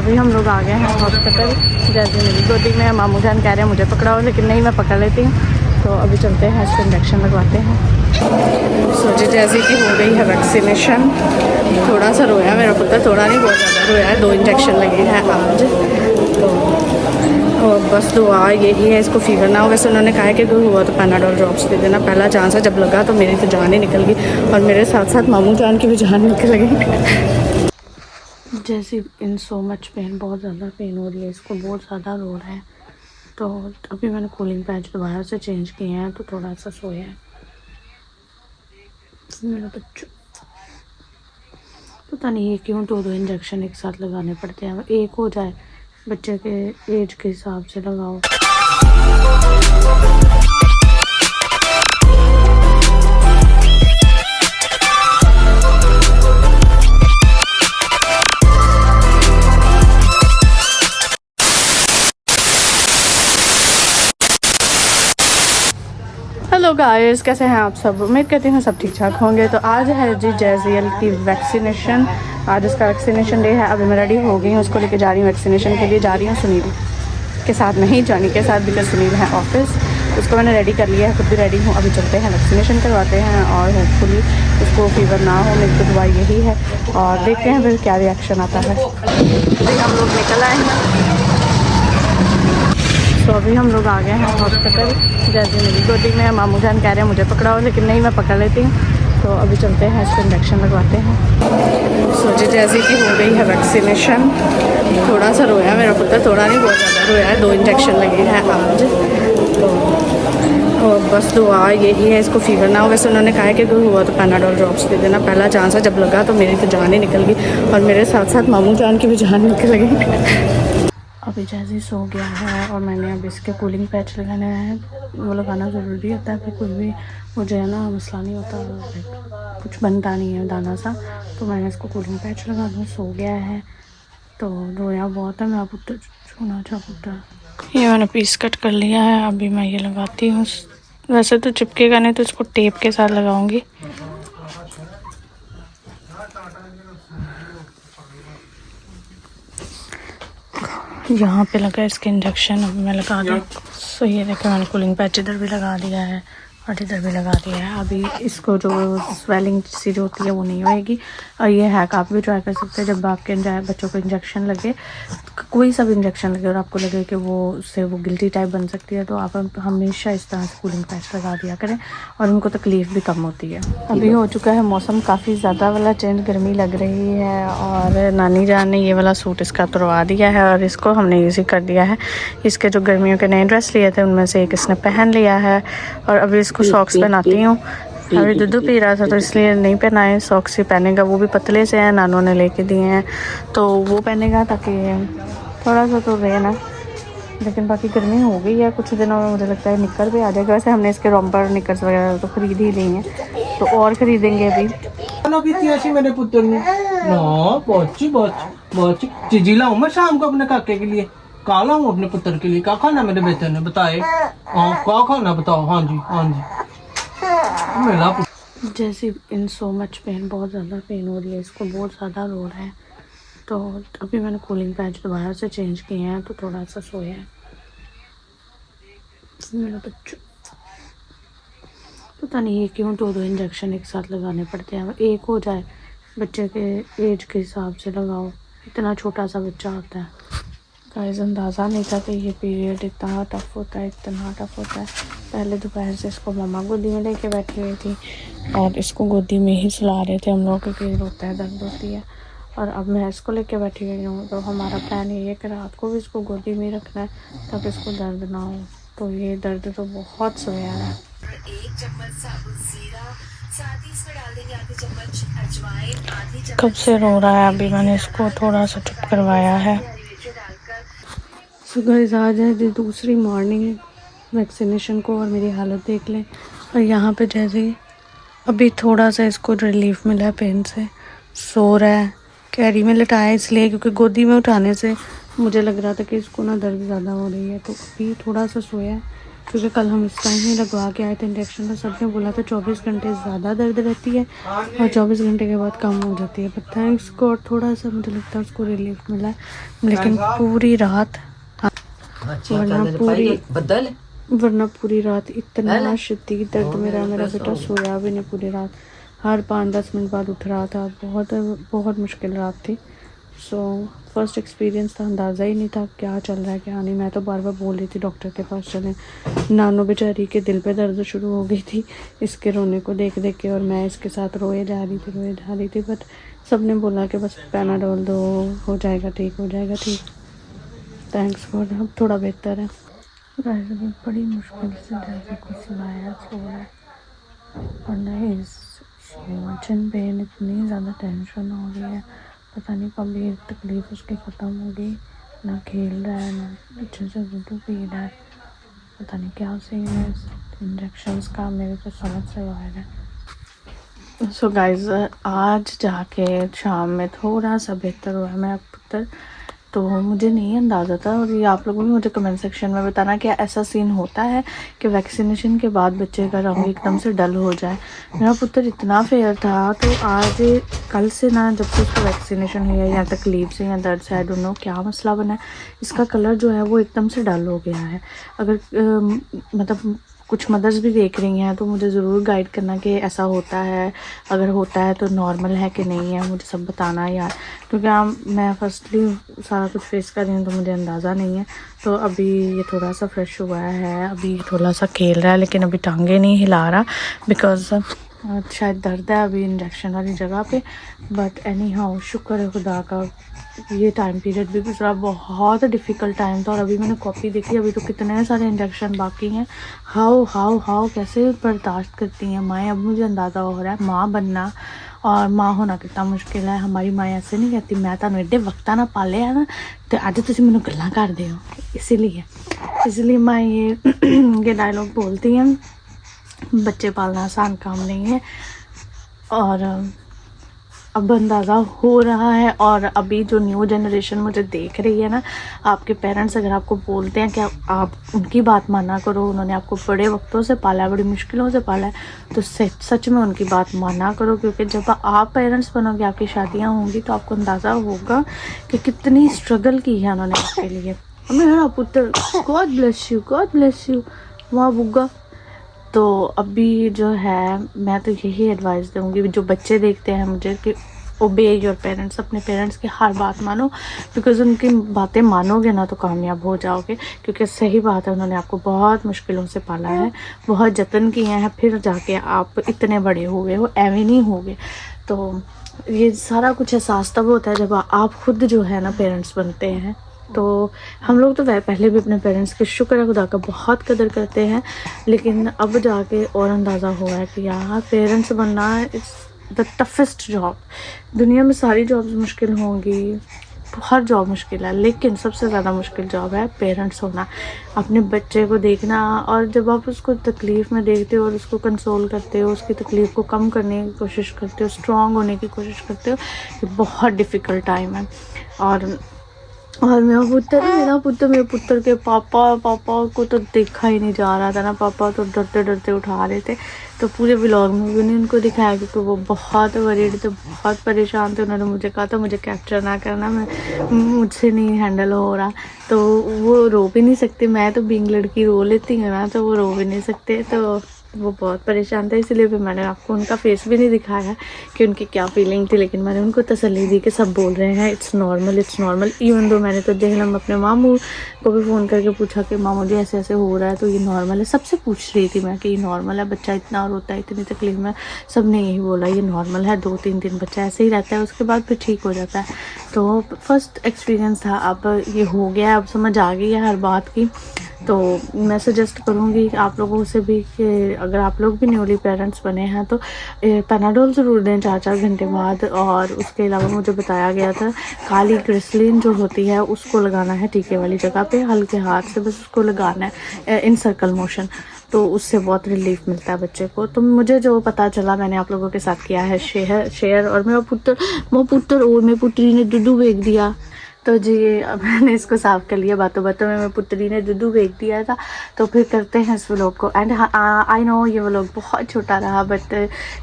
अभी हम लोग आ गए हैं हॉस्पिटल। जैसे मेरी गोदी में मामू जान कह रहे हैं मुझे पकड़ाओ, लेकिन नहीं, मैं पकड़ लेती हूँ। तो अभी चलते हैं, इसको इंजेक्शन लगवाते हैं। सोचे जैसे कि हो गई है वैक्सीनेशन। थोड़ा सा रोया मेरा पुत्र, थोड़ा नहीं, बहुत ज़्यादा रोया है। 2 इंजेक्शन लगे हैं आज। तो और बस दुआ यही है इसको फीवर ना हो। वैसे उन्होंने कहा है कि अगर हुआ तो पैनाडोल ड्रॉप्स दे देना, पहला चांस है। जब लगा तो मेरी तो जान ही निकल गई और मेरे साथ साथ मामू जान की भी जान निकल गई। जैसे इन सो मच पेन, बहुत ज़्यादा पेन हो रही है इसको, बहुत ज़्यादा रो रहा है। तो अभी मैंने कूलिंग पैच दोबारा से चेंज किए हैं, तो थोड़ा सा सोया है मेरा बच्चा। पता नहीं ये क्यों 2 इंजेक्शन एक साथ लगाने पड़ते हैं। एक हो जाए, बच्चे के एज के हिसाब से लगाओ। हेलो गाइस, कैसे हैं आप सब? उम्मीद करती हूँ सब ठीक ठाक होंगे। तो आज है जी जैजियल की वैक्सीनेशन। आज उसका वैक्सीनेशन डे है। अभी मैं रेडी हो गई हूँ, उसको लेके जा रही हूँ वैक्सीनेशन के लिए। जा रही हूँ सुनील के साथ, नहीं जानी के साथ, बिकॉज सुनील है ऑफिस। उसको मैंने रेडी कर लिया है, खुद भी रेडी हूँ। अभी चलते हैं वैक्सीनेशन करवाते हैं और होपफुली उसको फीवर ना हो। मेरी तो दुआ यही है और देखते हैं फिर क्या रिएक्शन आता है। अभी हम लोग निकल आए हैं। तो अभी हम लोग आ गए हैं हॉस्पिटल। जैसे मेरी गोदी में मामू जान कह रहे हैं मुझे पकड़ाओ, लेकिन नहीं, मैं पकड़ लेती हूँ। तो अभी चलते हैं, इसको इंजेक्शन लगवाते हैं। सोचे जैसे कि हो गई है वैक्सीनेशन। थोड़ा सा रोया मेरा पुत्र, थोड़ा नहीं, बहुत ज़्यादा रोया है। 2 इंजेक्शन लगे हैं आज। तो और बस दुआ यही है इसको फीवर ना हो। वैसे उन्होंने कहा है कि अगर हुआ तो पैनाडोल ड्रॉप्स दे देना, पहला चांस है। जब लगा तो मेरी तो जान ही निकल गई और मेरे साथ साथ मामू जान की भी जान निकल गई। अभी जैसे सो गया है और मैंने अब इसके कूलिंग पैच लगाने हैं। वो लगाना ज़रूरी होता है, फिर कोई भी वो जो है ना मसला नहीं होता, कुछ बनता नहीं है दाना सा। तो मैंने इसको कूलिंग पैच लगा दूँ। सो गया है तो रोया बहुत है मेरा पुत्र, छूना चा पुत्र। ये मैंने पीस कट कर लिया है, अभी मैं ये लगाती हूँ। वैसे तो चिपकेगा नहीं, तो इसको टेप के साथ लगाऊंगी। यहाँ पे लगा इसके इंजेक्शन, अभी मैं लगा दूँ। सो ये देखो, मैंने कूलिंग पैच इधर भी लगा दिया है और इधर भी लगा दिया है। अभी इसको जो स्वेलिंग सी जो होती है वो नहीं होएगी। और ये हैक आप भी ट्राई कर सकते हैं। जब आपके बच्चों को इंजेक्शन लगे, कोई सा भी इंजेक्शन लगे और आपको लगे कि वो उससे वो गिल्टी टाइप बन सकती है, तो आप हमेशा इस तरह से कूलिंग पैच लगा दिया करें और उनको तकलीफ़ भी कम होती है। अभी हो चुका है मौसम काफ़ी ज़्यादा वाला चेंज, गर्मी लग रही है। और नानी जान ने ये वाला सूट इसका तुड़वा दिया है और इसको हमने यूज़ कर दिया है। इसके जो गर्मियों के नए ड्रेस लिए थे उनमें से एक इसने पहन लिया है और अभी इसको सॉक्स पहनाती हूँ। अभी दूध पी रहा था तो इसलिए नहीं पहनाए, सॉक्स ही पहनेगा। वो भी पतले से हैं, नानों ने लेके दिए हैं, तो वो पहनेगा ताकि थोड़ा सा तो रहे ना। लेकिन बाकी गर्मी हो गई है, कुछ दिनों में मुझे लगता है निकर भी आ जाएगा। वैसे हमने इसके रॉम्पर निकर्स वगैरह तो खरीद ही ली हैं, तो और ख़रीदेंगे अभी। मेरे पुत्र ने ना बहुत चीज़ी लाऊं मैं शाम को अपने काके के लिए, का लाऊं अपने पुत्र के लिए, का खाना मेरे बेटे ने बताए। हाँ, का खाना बताओ। हाँ जी मेरा जैसे इन सो मच पेन, बहुत ज़्यादा पेन हो रही है इसको, बहुत ज़्यादा रो रहा है। तो अभी मैंने कूलिंग पैच दोबारा से चेंज किए हैं, तो थोड़ा सा सोया है मेरा बच्चा। पता नहीं ये क्यों 2 इंजेक्शन एक साथ लगाने पड़ते हैं। एक हो जाए, बच्चे के एज के हिसाब से लगाओ। इतना छोटा सा बच्चा होता है। गाइस अंदाज़ा नहीं था कि ये पीरियड इतना टफ़ होता है, इतना टफ़ होता है। पहले दोपहर से इसको मम्मा गोदी में लेके बैठी हुई थी और इसको गोदी में ही सुला रहे थे हम लोग, क्योंकि रोता है, दर्द होती है। और अब मैं इसको लेके बैठी हुई हूँ, तो हमारा प्लान ये है कि रात को भी इसको गोदी में रखना है ताकि इसको दर्द ना हो। तो ये दर्द तो बहुत सोया है। 1 चम्मच साबुन जीरा, साथ ही इसमें डाल देंगे आधी चम्मच अजवाइन, आधी चम्मच कब से रो रहा है, अभी मैंने इसको थोड़ा सा चुप करवाया है। गाइस आज है जी दूसरी मॉर्निंग वैक्सीनेशन को और मेरी हालत देख लें। और यहाँ पे जैसे अभी थोड़ा सा इसको रिलीफ मिला है पेन से, सो रहा है। कैरी में लिटाया इसलिए क्योंकि गोदी में उठाने से मुझे लग रहा था कि इसको ना दर्द ज़्यादा हो रही है, तो अभी थोड़ा सा सोया है। क्योंकि कल हम इस टाइम ही लगवा के आए थे इंजेक्शन, तो सबने बोला था 24 घंटे ज़्यादा दर्द रहती है और 24 घंटे के बाद कम हो जाती है। पर थैंक्स गॉड थोड़ा सा मुझे लगता है उसको रिलीफ मिला है, लेकिन पूरी रात वरना पूरी रात इतना शदीद दर्द मेरा बेटा सोया भी नहीं पूरी रात, हर 5-10 मिनट बाद उठ रहा था। बहुत बहुत मुश्किल रात थी। सो फर्स्ट एक्सपीरियंस था, अंदाज़ा ही नहीं था क्या चल रहा है क्या नहीं। मैं तो बार बार बोल रही थी डॉक्टर के पास चलें। नानो बेचारी के दिल पे दर्द शुरू हो गई थी इसके रोने को देख देख के, और मैं इसके साथ रोए जा रही थी। बट सब ने बोला कि बस पैनाडोल दो, हो जाएगा ठीक, हो जाएगा ठीक। थैंक्स गॉड अब थोड़ा बेहतर है। अभी बड़ी मुश्किल से जैसे कुछ सिलाया सो रहा है, और नहीं चिन पेन इतनी ज़्यादा टेंशन हो रही है, पता नहीं कब ये तकलीफ़ उसकी ख़त्म होगी। ना खेल रहा है, ना अच्छे से दूध पी रहा है, पता नहीं क्या सीन है इंजेक्शन्स का, मेरे को समझ से बाहर है। सो गाइज आज जाके शाम में थोड़ा सा बेहतर हुआ है मेरा पुत्र, तो मुझे नहीं अंदाज़ा था, और ये आप लोगों भी मुझे कमेंट सेक्शन में बताना कि ऐसा सीन होता है कि वैक्सीनेशन के बाद बच्चे का रंग एकदम से डल हो जाए। मेरा पुत्र इतना फेयर था, तो आज कल से ना जब से उसको वैक्सीनेशन हुई है या तकलीफ से या दर्द से, आई डोंट नो क्या मसला बना है, इसका कलर जो है वो एकदम से डल हो गया है। अगर मतलब कुछ मदर्स भी देख रही हैं तो मुझे ज़रूर गाइड करना कि ऐसा होता है, अगर होता है तो नॉर्मल है कि नहीं है, मुझे सब बताना यार, क्योंकि मैं फर्स्टली सारा कुछ फेस कर रही हूँ तो मुझे अंदाज़ा नहीं है। तो अभी ये थोड़ा सा फ्रेश हुआ है, अभी थोड़ा सा खेल रहा है, लेकिन अभी टांगे नहीं हिला रहा बिकॉज शायद दर्द है अभी इंजेक्शन वाली जगह पे। बट एनी हाउ शुक्र है खुदा का, ये टाइम पीरियड भी गुजरा, बहुत डिफ़िकल्ट टाइम था। और अभी मैंने कॉपी देखी, अभी तो कितने सारे इंजेक्शन बाकी हैं। हाउ कैसे बर्दाश्त करती हैं माएँ। अब मुझे अंदाज़ा हो रहा है माँ बनना और माँ होना कितना मुश्किल है। हमारी माँ ऐसे नहीं कहती मैं तुहानू एडे वक्ता ना पाले है ना, तो अज तुसीं मैनू गल्लां करदे हो, इसलिए माँ ये डायलॉग बोलती हैं, बच्चे पालना आसान काम नहीं है। और अब अंदाज़ा हो रहा है। और अभी जो न्यू जनरेशन मुझे देख रही है ना, आपके पेरेंट्स अगर आपको बोलते हैं कि आप उनकी बात माना करो, उन्होंने आपको बड़े वक्तों से पाला है, बड़ी मुश्किलों से पाला है, तो सच में उनकी बात माना करो। क्योंकि जब आप पेरेंट्स बनोगे, आपकी शादियां होंगी, तो आपको अंदाज़ा होगा कि कितनी स्ट्रगल की है उन्होंने आपके लिए। मेरा पुत्र गॉड ब्लेस यू वाह बुग्गा। तो अभी जो है मैं तो यही एडवाइस दूँगी जो बच्चे देखते हैं मुझे, कि ओबे योर पेरेंट्स, अपने पेरेंट्स की हर बात मानो, बिकॉज़ उनकी बातें मानोगे ना तो कामयाब हो जाओगे। क्योंकि सही बात है, उन्होंने आपको बहुत मुश्किलों से पाला है, बहुत जतन किए हैं, फिर जाके आप इतने बड़े हुए हो, एवं नहीं होगे। तो ये सारा कुछ एहसास तब होता है जब आप खुद जो है ना पेरेंट्स बनते हैं। तो हम लोग तो पहले भी अपने पेरेंट्स के शुक्र है खुदा का बहुत कदर करते हैं, लेकिन अब जाके और अंदाज़ा हुआ है कि यार पेरेंट्स बनना इज़ द टफेस्ट जॉब। दुनिया में सारी जॉब्स मुश्किल होंगी, हर जॉब मुश्किल है, लेकिन सबसे ज़्यादा मुश्किल जॉब है पेरेंट्स होना, अपने बच्चे को देखना। और जब आप उसको तकलीफ़ में देखते हो और उसको कंसोल करते हो, उसकी तकलीफ़ को कम करने की कोशिश करते हो, स्ट्रॉन्ग होने की कोशिश करते हो, ये बहुत डिफ़िकल्ट टाइम है। और मेरा पुत्र के पापा को तो देखा ही नहीं जा रहा था ना, पापा तो डरते डरते उठा रहे थे। तो पूरे व्लॉग में भी नहीं उनको दिखाया, क्योंकि वो बहुत वरीड थे, बहुत परेशान थे। उन्होंने मुझे कहा था मुझे कैप्चर ना करना, मुझसे नहीं हैंडल हो रहा। तो वो रो भी नहीं सकते, मैं तो बीइंग लड़की रो लेती हूँ ना, तो वो रो भी नहीं सकते। तो वो बहुत परेशान थे, इसलिए भी मैंने आपको उनका फेस भी नहीं दिखाया कि उनकी क्या फीलिंग थी। लेकिन मैंने उनको तसल्ली दी कि सब बोल रहे हैं इट्स नॉर्मल। इवन दो मैंने तो जहलम अपने मामू को भी फ़ोन करके पूछा कि मामू जी ऐसे ऐसे हो रहा है, तो ये नॉर्मल है। सबसे पूछ रही थी मैं कि ये नॉर्मल है, बच्चा इतना रोता है, इतनी तकलीफ में। सब ने यही बोला ये नॉर्मल है, 2-3 दिन बच्चा ऐसे ही रहता है, उसके बाद फिर ठीक हो जाता है। तो फर्स्ट एक्सपीरियंस था, अब ये हो गया, अब समझ आ गई है हर बात की। तो मैं सजेस्ट करूँगी आप लोगों से भी कि अगर आप लोग भी न्यूली पेरेंट्स बने हैं तो पैनाडोल ज़रूर दें 4-4 घंटे बाद। और उसके अलावा मुझे बताया गया था काली ग्लिसरीन जो होती है उसको लगाना है टीके वाली जगह पे, हल्के हाथ से बस उसको लगाना है इन सर्कल मोशन, तो उससे बहुत रिलीफ मिलता है बच्चे को। तो मुझे जो पता चला मैंने आप लोगों के साथ किया है शेयर। और मेरा पुत्र और मेरी पुत्री ने दूध फेंक दिया, तो जी अब मैंने इसको साफ़ कर लिया, बातों बातों में पुत्री ने दूध भेज दिया था। तो फिर करते हैं इस व्लॉग को एंड। आई नो ये व्लॉग बहुत छोटा रहा, बट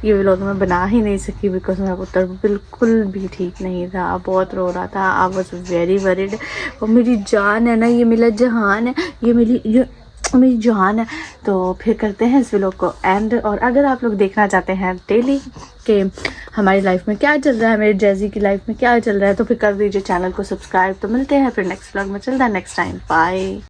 ये व्लॉग मैं बना ही नहीं सकी बिकॉज मेरा पुत्र बिल्कुल भी ठीक नहीं था, बहुत रो रहा था। I was very worried. वो मेरी जान है ना, ये मेरा जहान है, ये मेरी जान है। तो फिर करते हैं इस व्लॉग को एंड। और अगर आप लोग देखना चाहते हैं डेली कि हमारी लाइफ में क्या चल रहा है, मेरे जैजी की लाइफ में क्या चल रहा है, तो फिर कर दीजिए चैनल को सब्सक्राइब। तो मिलते हैं फिर नेक्स्ट व्लॉग में। चलता है नेक्स्ट टाइम, बाय।